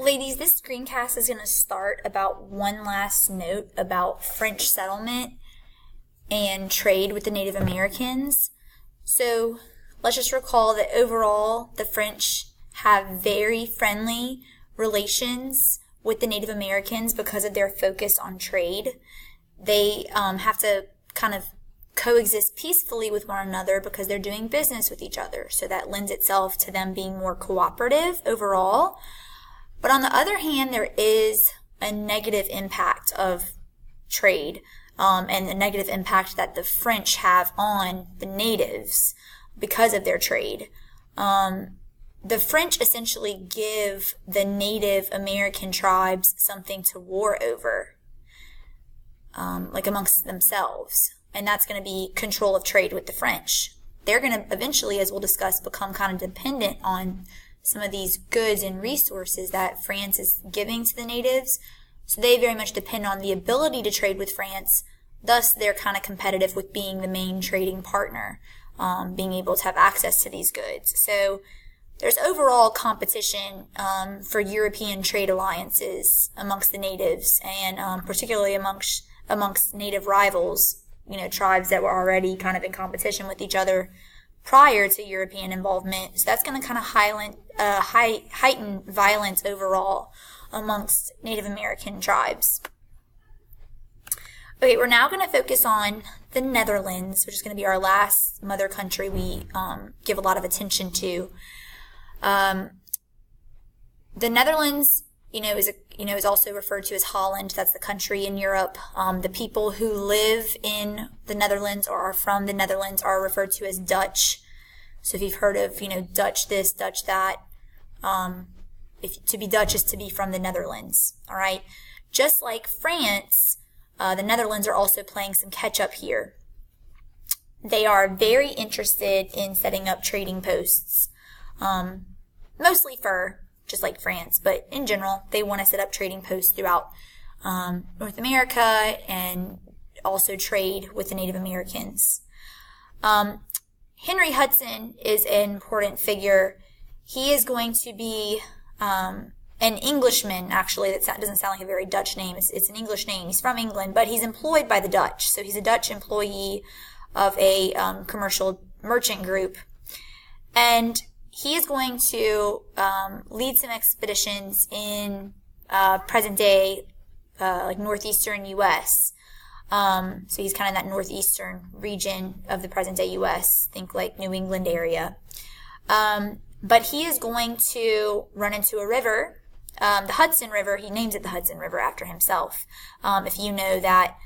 Ladies, this screencast is going to start about one last note about French settlement and trade with the Native Americans. So let's just recall that overall the French have very friendly relations with the Native Americans because of their focus on trade. They have to kind of coexist peacefully with one another because they're doing business with each other. So that lends itself to them being more cooperative overall. But on the other hand, there is a negative impact of trade and the negative impact that the French have on the natives because of their trade. The French essentially give the Native American tribes something to war over, like amongst themselves. And that's going to be control of trade with the French. They're going to eventually, as we'll discuss, become kind of dependent on some of these goods and resources that France is giving to the natives. So they very much depend on the ability to trade with France. Thus, they're kind of competitive with being the main trading partner, being able to have access to these goods. So there's overall competition for European trade alliances amongst the natives, and particularly amongst native rivals, tribes that were already kind of in competition with each other prior to European involvement. So that's going to kind of heighten violence overall amongst Native American tribes. Okay, we're now going to focus on the Netherlands, which is going to be our last mother country we give a lot of attention to. The Netherlands, is also referred to as Holland. That's the country in Europe. The people who live in the Netherlands or are from the Netherlands are referred to as Dutch. So if you've heard of, Dutch this, Dutch that, if to be Dutch is to be from the Netherlands. All right. Just like France, the Netherlands are also playing some catch up here. They are very interested in setting up trading posts, mostly fur, just like France, but in general, they want to set up trading posts throughout North America and also trade with the Native Americans. Henry Hudson is an important figure. He is going to be an Englishman, actually. That doesn't sound like a very Dutch name. It's an English name. He's from England, but he's employed by the Dutch. So he's a Dutch employee of a commercial merchant group. And he is going to lead some expeditions in present day, like northeastern U.S. So he's kind of in that northeastern region of the present day U.S. Think like New England area. But he is going to run into a river, the Hudson River. He names it the Hudson River after himself. If you know that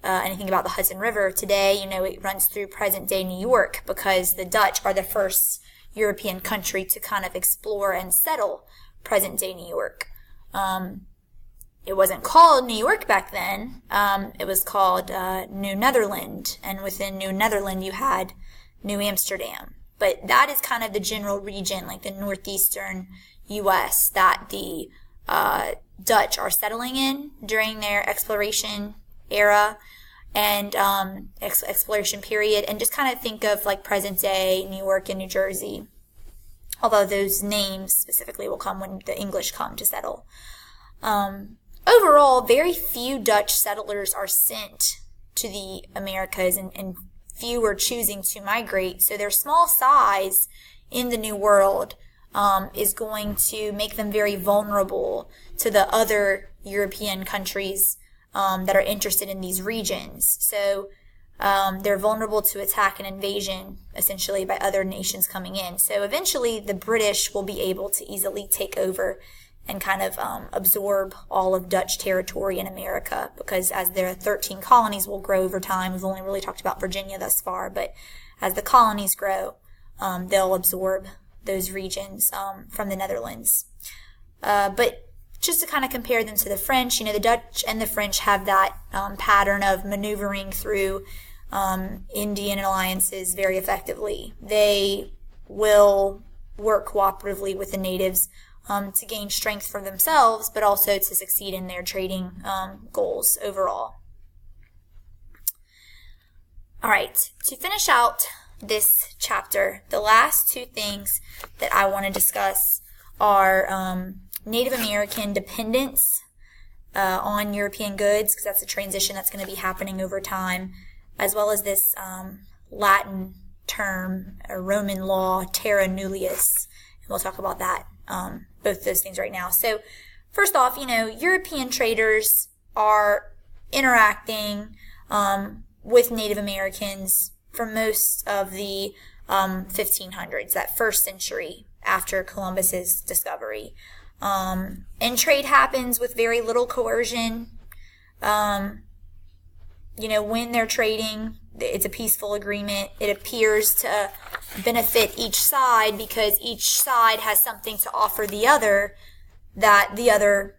anything about the Hudson River today, it runs through present day New York because the Dutch are the first European country to kind of explore and settle present-day New York. It wasn't called New York back then. It was called New Netherland, and within New Netherland you had New Amsterdam. But that is kind of the general region, like the northeastern U.S., that the Dutch are settling in during their exploration era and exploration period, and just kind of think of like present day New York and New Jersey, although those names specifically will come when the English come to settle. Overall, very few Dutch settlers are sent to the Americas, and few are choosing to migrate, so their small size in the New World is going to make them very vulnerable to the other European countries that are interested in these regions. So they're vulnerable to attack and invasion, essentially, by other nations coming in. So eventually the British will be able to easily take over and kind of absorb all of Dutch territory in America, because as their 13 colonies will grow over time, we've only really talked about Virginia thus far, but as the colonies grow, they'll absorb those regions from the Netherlands. But just to kind of compare them to the French, the Dutch and the French have that pattern of maneuvering through Indian alliances very effectively. They will work cooperatively with the natives to gain strength for themselves, but also to succeed in their trading goals overall. All right, to finish out this chapter, the last two things that I want to discuss are Native American dependence on European goods, because that's a transition that's going to be happening over time, as well as this Latin term, Roman law, terra nullius. And we'll talk about that, both those things right now. So first off, European traders are interacting with Native Americans for most of the 1500s, that first century after Columbus's discovery. And trade happens with very little coercion. When they're trading, it's a peaceful agreement. It appears to benefit each side because each side has something to offer the other that the other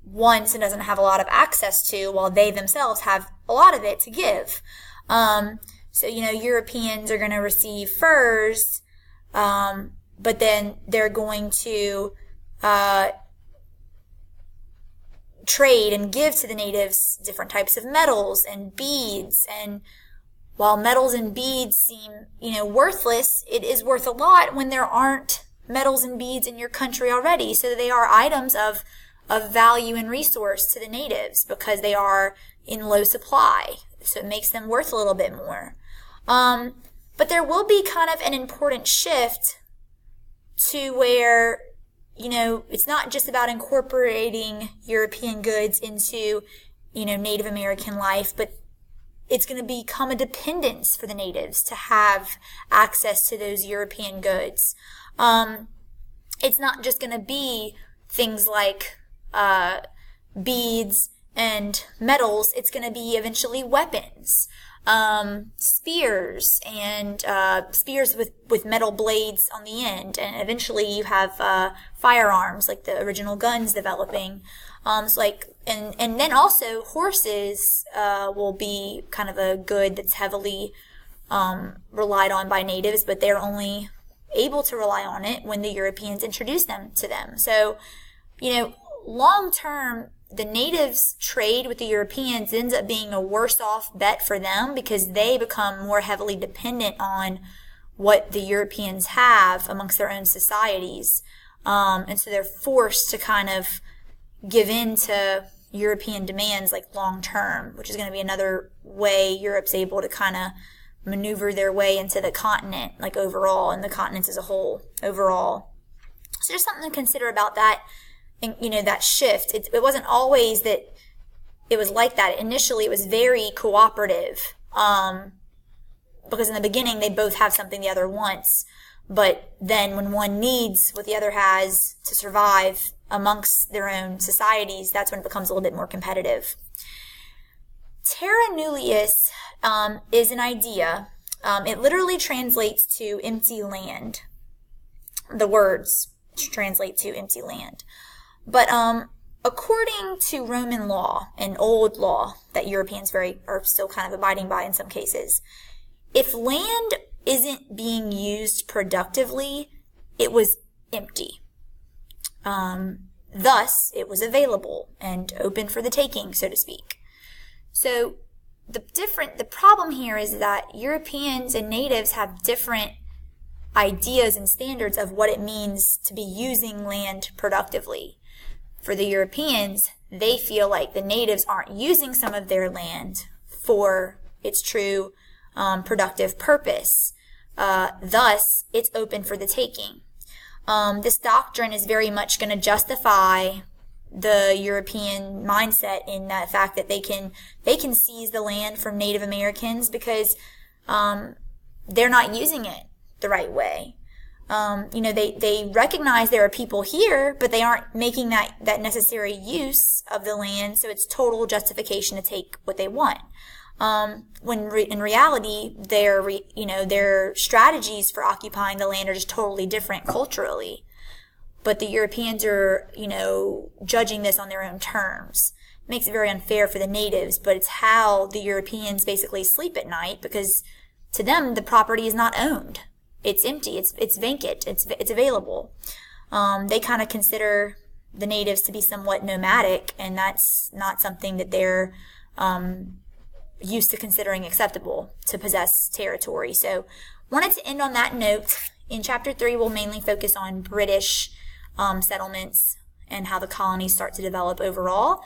wants and doesn't have a lot of access to, while they themselves have a lot of it to give. So, Europeans are going to receive furs, but then they're going to trade and give to the natives different types of metals and beads. And while metals and beads seem, worthless, it is worth a lot when there aren't metals and beads in your country already. So they are items of value and resource to the natives because they are in low supply. So it makes them worth a little bit more. But there will be kind of an important shift to where, it's not just about incorporating European goods into, Native American life, but it's going to become a dependence for the natives to have access to those European goods. It's not just going to be things like beads and metals. It's going to be eventually weapons, spears, and spears with metal blades on the end. And eventually you have firearms, like the original guns developing. And then also horses will be kind of a good that's heavily relied on by natives, but they're only able to rely on it when the Europeans introduce them to them. So, long term, the natives trade with the Europeans ends up being a worse off bet for them because they become more heavily dependent on what the Europeans have amongst their own societies. And so they're forced to kind of give in to European demands like long term, which is going to be another way Europe's able to kind of maneuver their way into the continent, like overall, and the continents as a whole overall. So just something to consider about that. And, that shift. It wasn't always that it was like that. Initially, it was very cooperative, because in the beginning, they both have something the other wants. But then when one needs what the other has to survive amongst their own societies, that's when it becomes a little bit more competitive. Terra nullius is an idea. It literally translates to empty land. The words translate to empty land. But according to Roman law and old law that Europeans are still kind of abiding by in some cases, if land isn't being used productively, it was empty. Thus, it was available and open for the taking, so to speak. So the problem here is that Europeans and natives have different ideas and standards of what it means to be using land productively. For the Europeans, they feel like the natives aren't using some of their land for its true productive purpose. Thus, it's open for the taking. This doctrine is very much going to justify the European mindset in that fact that they can seize the land from Native Americans because they're not using it the right way. They recognize there are people here, but they aren't making that necessary use of the land, so it's total justification to take what they want. When in reality, their strategies for occupying the land are just totally different culturally. But the Europeans are, judging this on their own terms. It makes it very unfair for the natives, but it's how the Europeans basically sleep at night because to them, the property is not owned. It's empty. It's vacant. It's available. They kind of consider the natives to be somewhat nomadic, and that's not something that they're used to considering acceptable to possess territory. So, wanted to end on that note. In Chapter 3, we'll mainly focus on British settlements and how the colonies start to develop overall.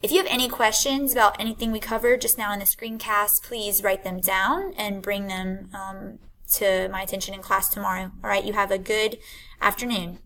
If you have any questions about anything we covered just now in the screencast, please write them down and bring them to my attention in class tomorrow. All right, you have a good afternoon.